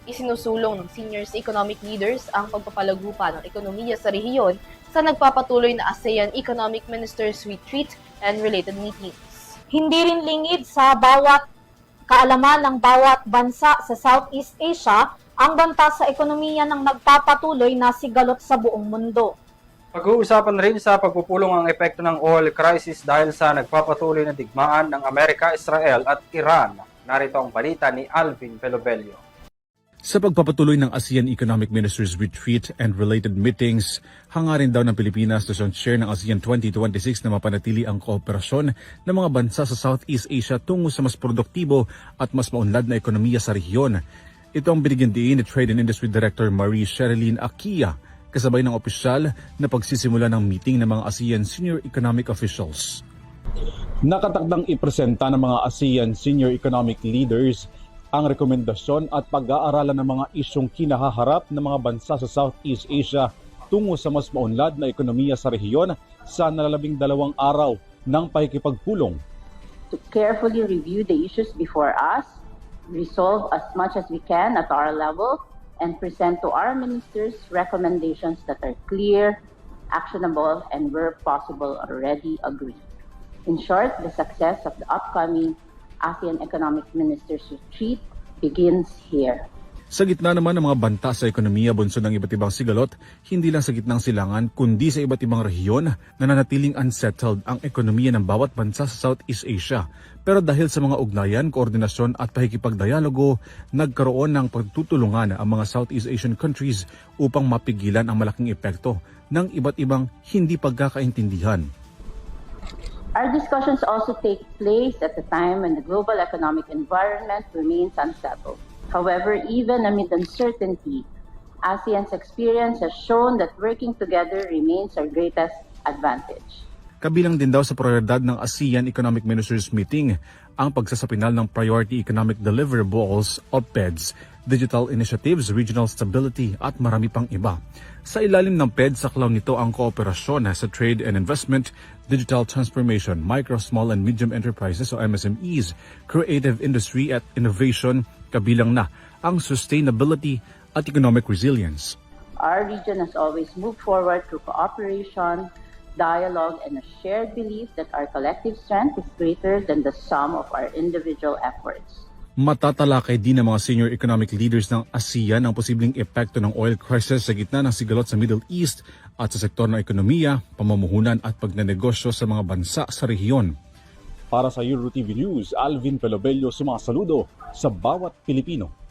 Isinusulong ng senior economic leaders ang pagpapalago pa ng ekonomiya sa rehiyon sa nagpapatuloy na ASEAN Economic Ministers Retreat and related meetings. Hindi rin lingid sa bawat kaalaman ng bawat bansa sa Southeast Asia ang banta sa ekonomiya ng nagpapatuloy na sigalot sa buong mundo. Pag-uusapan rin sa pagpupulong ang epekto ng oil crisis dahil sa nagpapatuloy na digmaan ng Amerika, Israel at Iran. Narito ang balita ni Alvin Pelobelio. Sa pagpapatuloy ng ASEAN Economic Ministers Retreat and related meetings, hangarin daw ng Pilipinas na share ng ASEAN 2026 na mapanatili ang kooperasyon ng mga bansa sa Southeast Asia tungo sa mas produktibo at mas maunlad na ekonomiya sa rehiyon. Ito ang binigyan diin ni Trade and Industry Director Marie Sherilyn Akia, kasabay ng opisyal na pagsisimula ng meeting ng mga ASEAN Senior Economic Officials. Nakatakdang ipresenta ng mga ASEAN Senior Economic Leaders ang rekomendasyon at pag-aaralan ng mga isyong kinahaharap ng mga bansa sa Southeast Asia tungo sa mas maunlad na ekonomiya sa rehiyon sa nalalabing 2 araw ng pakikipagpulong. To carefully review the issues before us, resolve as much as we can at our level, and present to our ministers recommendations that are clear, actionable, and where possible already agreed. In short, the success of the upcoming ASEAN Economic Ministers Retreat begins here. Sa gitna naman ng mga banta sa ekonomiya bunsod ng iba't ibang sigalot, hindi lang sa gitnang silangan kundi sa iba't ibang rehiyon nananatiling unsettled ang ekonomiya ng bawat bansa sa Southeast Asia. Pero dahil sa mga ugnayan, koordinasyon at pakikipagdialogo, nagkaroon ng pagtutulungan ang mga Southeast Asian countries upang mapigilan ang malaking epekto ng iba't ibang hindi pagkakaintindihan. Our discussions also take place at a time when the global economic environment remains unsettled. However, even amid uncertainty, ASEAN's experience has shown that working together remains our greatest advantage. Kabilang din daw sa prioridad ng ASEAN Economic Ministers Meeting ang pagsasapinal ng Priority Economic Deliverables o PEDS, Digital Initiatives, Regional Stability at marami pang iba. Sa ilalim ng PEDS, saklaw nito ang kooperasyon sa trade and investment, digital transformation, micro, small and medium enterprises o MSMEs, creative industry at innovation, kabilang na ang sustainability at economic resilience. Our region has always moved forward through cooperation, dialogue, and a shared belief that our collective strength is greater than the sum of our individual efforts. Matatalakay din ng mga senior economic leaders ng ASEAN ang posibleng epekto ng oil crisis sa gitna ng sigalot sa Middle East at sa sektor ng ekonomiya, pamumuhunan at pagnenegosyo sa mga bansa sa rehiyon. Para sa EuroTV News, Alvin Pelobelio sumasaludo sa bawat Pilipino.